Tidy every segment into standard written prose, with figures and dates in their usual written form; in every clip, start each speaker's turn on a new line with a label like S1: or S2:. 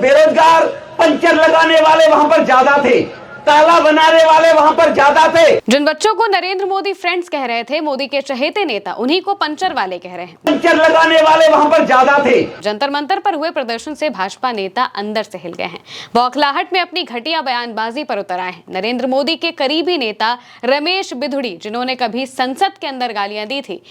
S1: बेरोजगार पंचर लगाने वाले वहां पर ज्यादा थे, ताला बनाने वाले वहां पर ज्यादा थे।
S2: जिन बच्चों को नरेंद्र मोदी फ्रेंड्स कह रहे थे, मोदी के चहेते नेता, उन्हीं को पंचर वाले कह रहे हैं।
S1: पंचर लगाने वाले वहां पर ज्यादा थे।
S2: जंतर मंतर पर हुए प्रदर्शन से भाजपा नेता अंदर से हिल गए हैं। बौखलाहट में अपनी घटिया बयानबाजी पर उतर आए हैं। नरेंद्र मोदी के करीबी नेता रमेश बिधुड़ी, जिन्होंने कभी संसद के अंदर गालियां दी थी,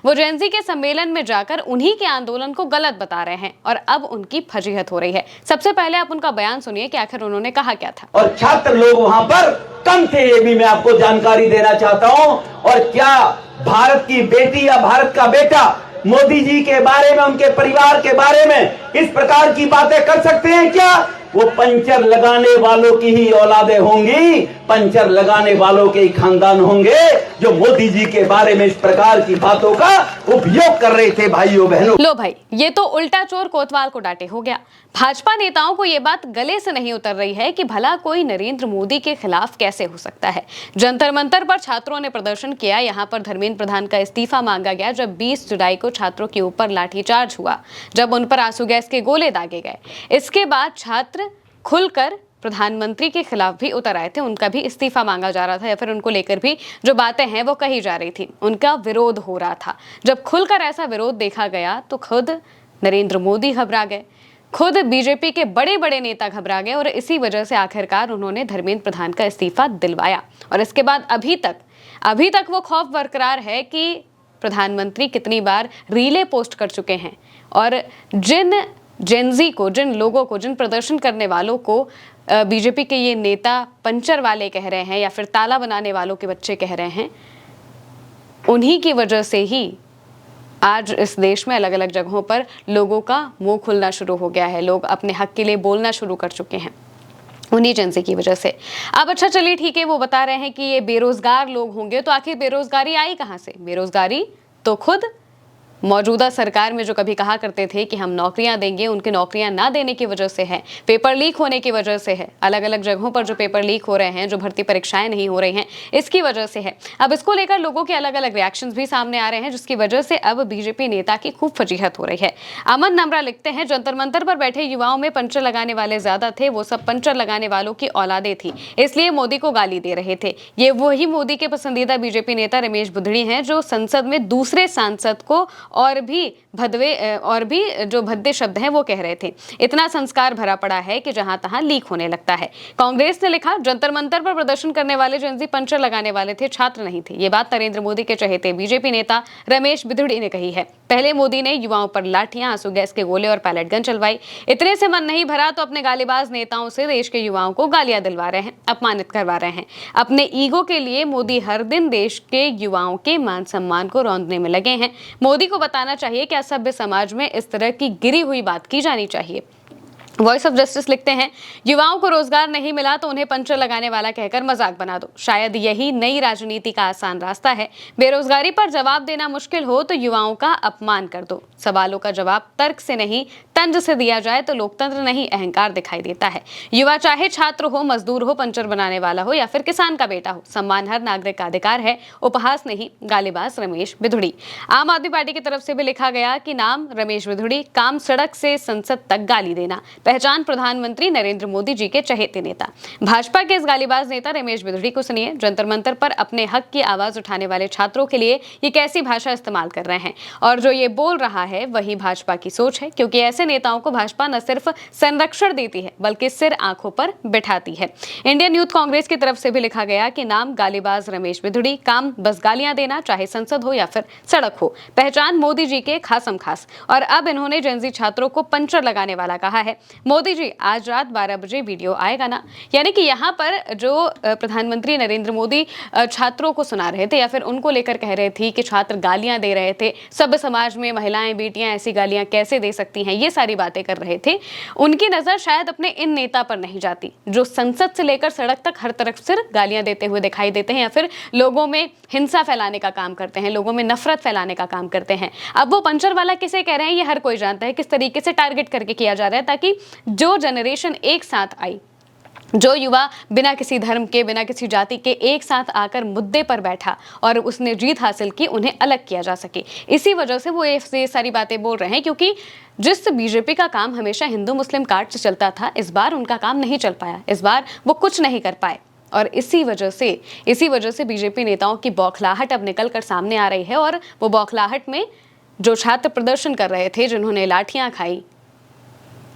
S2: वो जेनजी के सम्मेलन में जाकर उन्हीं के आंदोलन को गलत बता रहे हैं और अब उनकी फजीहत हो रही है। सबसे पहले आप उनका बयान सुनिए कि आखिर उन्होंने कहा क्या था।
S1: और छात्र लोग वहां पर कम थे, ये भी मैं आपको जानकारी देना चाहता हूं। और क्या भारत की बेटी या भारत का बेटा मोदी जी के बारे में, उनके परिवार के बारे में इस प्रकार की बातें कर सकते हैं क्या? वो पंचर लगाने वालों की ही औलादें होंगी, पंचर लगाने वालों के ही खानदान होंगे जो मोदी जी के बारे में इस प्रकार की बातों का उपयोग कर रहे थे। भाइयों बहनों,
S2: लो भाई, ये तो उल्टा चोर कोतवाल को डांटे हो गया। भाजपा नेताओं को ये बात गले से नहीं उतर रही है कि भला कोई नरेंद्र मोदी के खिलाफ कैसे हो सकता है। जंतर मंतर पर छात्रों ने प्रदर्शन किया। यहाँ पर धर्मेंद्र प्रधान का इस्तीफा मांगा गया जब 20 जुलाई को छात्रों के ऊपर लाठीचार्ज हुआ, जब उन पर आंसू गैस के गोले दागे गए। इसके बाद छात्र खुलकर प्रधानमंत्री के खिलाफ भी उतर आए थे। उनका भी इस्तीफा मांगा जा रहा था या फिर उनको लेकर भी जो बातें हैं वो कही जा रही थी, उनका विरोध हो रहा था। जब खुलकर ऐसा विरोध देखा गया तो खुद नरेंद्र मोदी घबरा गए, खुद बीजेपी के बड़े बड़े नेता घबरा गए और इसी वजह से आखिरकार उन्होंने धर्मेंद्र प्रधान का इस्तीफा दिलवाया। और इसके बाद अभी तक वो खौफ बरकरार है कि प्रधानमंत्री कितनी बार रीले पोस्ट कर चुके हैं और जिन जेनजी को, जिन लोगों को, जिन प्रदर्शन करने वालों को बीजेपी के ये नेता पंचर वाले कह रहे हैं या फिर ताला बनाने वालों के बच्चे कह रहे हैं, उन्हीं की वजह से ही आज इस देश में अलग अलग जगहों पर लोगों का मुंह खुलना शुरू हो गया है। लोग अपने हक के लिए बोलना शुरू कर चुके हैं उन्हीं जेनजी की वजह से। अब अच्छा चलिए ठीक है, वो बता रहे हैं कि ये बेरोजगार लोग होंगे, तो आखिर बेरोजगारी आई कहां से? बेरोजगारी तो खुद मौजूदा सरकार में जो कभी कहा करते थे कि हम नौकरियां देंगे, उनके नौकरियां ना देने की वजह से है, पेपर लीक होने की वजह से है। अलग अलग जगहों पर जो पेपर लीक हो रहे हैं, जो भर्ती परीक्षाएं नहीं हो रही हैं, इसकी वजह से है। अब इसको लेकर लोगों के अलग अलग रिएक्शंस भी सामने आ रहे हैं, जिसकी वजह से अब बीजेपी नेता की खूब फजीहत हो रही है। अमन नमरा लिखते हैं, जंतर मंतर पर बैठे युवाओं में पंचर लगाने वाले ज्यादा थे, वो सब पंचर लगाने वालों की औलादें थी, इसलिए मोदी को गाली दे रहे थे। ये वही मोदी के पसंदीदा बीजेपी नेता रमेश बिधुड़ी हैं जो संसद में दूसरे सांसद को और भी जो भद्दे शब्द हैं वो कह रहे थे। इतना संस्कार भरा पड़ा है कि जहां तहां लीक होने लगता है। कांग्रेस ने लिखा, जंतर मंतर पर प्रदर्शन करने वाले जेनजी पंचर लगाने वाले थे, छात्र नहीं थे। ये बात नरेंद्र मोदी के चहेते बीजेपी नेता रमेश बिधुड़ी ने कही है। पहले मोदी ने युवाओं पर लाठियां, आंसू गैस के गोले और पैलेट गन चलवाई। इतने से मन नहीं भरा तो अपने गालीबाज नेताओं से देश के युवाओं को गालियां दिलवा रहे हैं, अपमानित करवा रहे हैं। अपने ईगो के लिए मोदी हर दिन देश के युवाओं के मान सम्मान को रौंदने में लगे हैं। मोदी को बताना चाहिए कि सभ्य समाज में इस तरह की गिरी हुई बात की जानी चाहिए। वॉइस ऑफ जस्टिस लिखते हैं, युवाओं को रोजगार नहीं मिला तो उन्हें पंचर लगाने वाला कहकर मजाक बना दो। शायद यही नई राजनीति का आसान रास्ता है। बेरोजगारी पर जवाब देना मुश्किल हो तो युवाओं का अपमान कर दो। सवालों का जवाब तर्क से नहीं तंज से दिया जाए तो लोकतंत्र नहीं अहंकार दिखाई देता है। युवा चाहे छात्र हो, मजदूर हो, पंचर बनाने वाला हो या फिर किसान का बेटा हो, सम्मान हर नागरिक का अधिकार है, उपहास नहीं। गालीबाज रमेश बिधुड़ी। आम आदमी पार्टी की तरफ से भी लिखा गया कि नाम रमेश बिधुड़ी, काम सड़क से संसद तक गाली देना, पहचान प्रधानमंत्री नरेंद्र मोदी जी के चहेते नेता। भाजपा के इस गालीबाज नेता रमेश बिधुड़ी को सुनिए, जंतर मंतर पर अपने हक की आवाज उठाने वाले छात्रों के लिए ये कैसी भाषा इस्तेमाल कर रहे हैं और जो ये बोल रहा है वही भाजपा की सोच है, क्योंकि ऐसे नेताओं को भाजपा न सिर्फ संरक्षण देती है बल्कि सिर आंखों पर बिठाती है। इंडियन यूथ कांग्रेस की तरफ से भी लिखा गया कि नाम गालीबाज रमेश बिधुड़ी, काम बस गालियां देना, चाहे संसद हो या फिर सड़क हो, पहचान मोदी जी के खासम खास। और अब इन्होंने जेनजी छात्रों को पंचर लगाने वाला कहा है। मोदी जी आज रात 12 बजे वीडियो आएगा ना, यानी कि यहाँ पर जो प्रधानमंत्री नरेंद्र मोदी छात्रों को सुना रहे थे या फिर उनको लेकर कह रहे थे कि छात्र गालियां दे रहे थे, सब समाज में महिलाएं बेटियां ऐसी गालियां कैसे दे सकती हैं, ये सारी बातें कर रहे थे। उनकी नजर शायद अपने इन नेता पर नहीं जाती जो संसद से लेकर सड़क तक हर तरफ सिर्फ गालियां देते हुए दिखाई देते हैं या फिर लोगों में हिंसा फैलाने का काम करते हैं, लोगों में नफरत फैलाने का काम करते हैं। अब वो पंचर वाला किसे कह रहे हैं ये हर कोई जानता है, किस तरीके से टारगेट करके किया जा रहा है, ताकि जो जनरेशन एक साथ आई जो युवा बिना किसी धर्म के, बिना किसी जाति के एक साथ आकर मुद्दे पर बैठा और उसने जीत हासिल की, उन्हें अलग किया जा सके। इसी वजह से वो ये सारी बातें बोल रहे हैं, क्योंकि जिस बीजेपी का काम हमेशा हिंदू मुस्लिम कार्ड से चलता था, इस बार उनका काम नहीं चल पाया, इस बार वो कुछ नहीं कर पाए। और इसी वजह से बीजेपी नेताओं की बौखलाहट अब निकल कर सामने आ रही है। और वो बौखलाहट में जो छात्र प्रदर्शन कर रहे थे, जिन्होंने लाठियां खाई,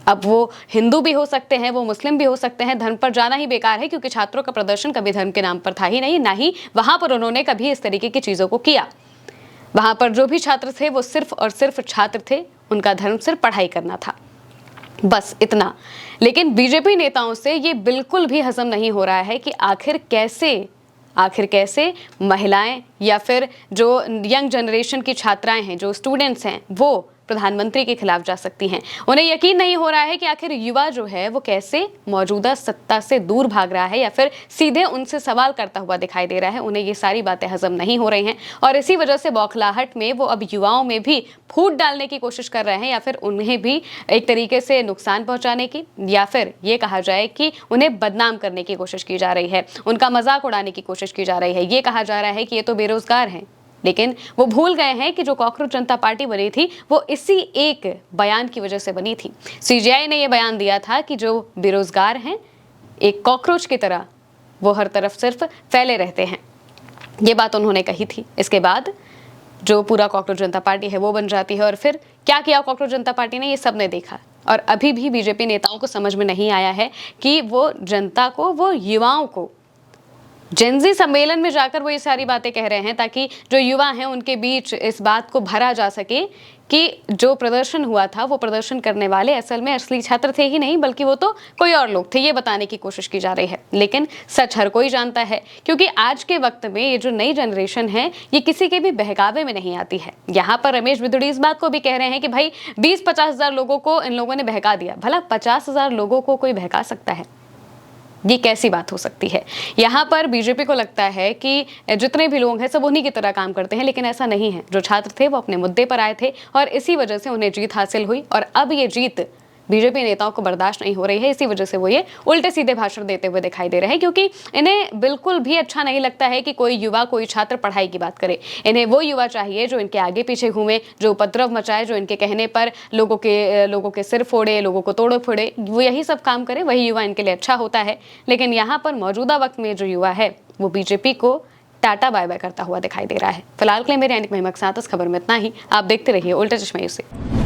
S2: अब वो हिंदू भी हो सकते हैं, वो मुस्लिम भी हो सकते हैं, धर्म पर जाना ही बेकार है, क्योंकि छात्रों का प्रदर्शन कभी धर्म के नाम पर था ही नहीं, ना ही वहां पर उन्होंने कभी इस तरीके की चीजों को किया। वहां पर जो भी छात्र थे वो सिर्फ और सिर्फ छात्र थे, उनका धर्म सिर्फ पढ़ाई करना था, बस इतना। लेकिन बीजेपी नेताओं से ये बिल्कुल भी हजम नहीं हो रहा है कि आखिर कैसे महिलाएं या फिर जो यंग जनरेशन की छात्राएं हैं, जो स्टूडेंट्स हैं, वो प्रधानमंत्री के खिलाफ जा सकती हैं। उन्हें यकीन नहीं हो रहा है कि आखिर युवा जो है वो कैसे मौजूदा सत्ता से दूर भाग रहा है या फिर सीधे उनसे सवाल करता हुआ दिखाई दे रहा है। उन्हें ये सारी बातें हजम नहीं हो रही हैं और इसी वजह से बौखलाहट में वो अब युवाओं में भी फूट डालने की कोशिश कर रहे हैं, या फिर उन्हें भी एक तरीके से नुकसान पहुंचाने की, या फिर ये कहा जाए कि उन्हें बदनाम करने की कोशिश की जा रही है, उनका मजाक उड़ाने की कोशिश की जा रही है। ये कहा जा रहा है कि ये तो बेरोजगार हैं, लेकिन वो भूल गए हैं कि जो कॉकरोच जनता पार्टी बनी थी वो इसी एक बयान की वजह से बनी थी। सीजेआई ने ये बयान दिया था कि जो बेरोजगार हैं, एक कॉकरोच की तरह वो हर तरफ सिर्फ फैले रहते हैं। ये बात उन्होंने कही थी। इसके बाद जो पूरा कॉकरोच जनता पार्टी है वो बन जाती है। और फिर क्या किया कॉकरोच जनता पार्टी ने, ये सबने देखा। और अभी भी बीजेपी नेताओं को समझ में नहीं आया है कि वो जनता को, वो युवाओं को जेनजी सम्मेलन में जाकर वो ये सारी बातें कह रहे हैं ताकि जो युवा हैं उनके बीच इस बात को भरा जा सके कि जो प्रदर्शन हुआ था वो प्रदर्शन करने वाले असल में असली छात्र थे ही नहीं, बल्कि वो तो कोई और लोग थे। ये बताने की कोशिश की जा रही है, लेकिन सच हर कोई जानता है, क्योंकि आज के वक्त में ये जो नई जनरेशन है ये किसी के भी बहकावे में नहीं आती है। यहाँ पर रमेश बिधूड़ी इस बात को भी कह रहे हैं कि भाई 20-50 हज़ार लोगों को इन लोगों ने बहका दिया। भला 50 हज़ार लोगों को कोई बहका सकता है? ये कैसी बात हो सकती है? यहाँ पर बीजेपी को लगता है कि जितने भी लोग हैं सब उन्हीं की तरह काम करते हैं, लेकिन ऐसा नहीं है। जो छात्र थे वो अपने मुद्दे पर आए थे और इसी वजह से उन्हें जीत हासिल हुई। और अब ये जीत बीजेपी नेताओं को बर्दाश्त नहीं हो रही है। इसी वजह से वो ये उल्टे सीधे भाषण देते हुए दिखाई दे रहे हैं, क्योंकि इन्हें बिल्कुल भी अच्छा नहीं लगता है कि कोई युवा, कोई छात्र पढ़ाई की बात करे। इन्हें वो युवा चाहिए जो इनके आगे पीछे घूमे, जो उपद्रव मचाए, जो इनके कहने पर लोगों के सिर फोड़े, लोगों को तोड़े फोड़े, वो यही सब काम करे, वही युवा इनके लिए अच्छा होता है। लेकिन यहाँ पर मौजूदा वक्त में जो युवा है वो बीजेपी को टाटा बाय बाय करता हुआ दिखाई दे रहा है। फिलहाल के लिए मेरे एनिक महिमा के साथ इस खबर में इतना ही। आप देखते रहिए उल्टा चश्मा न्यूज़ से।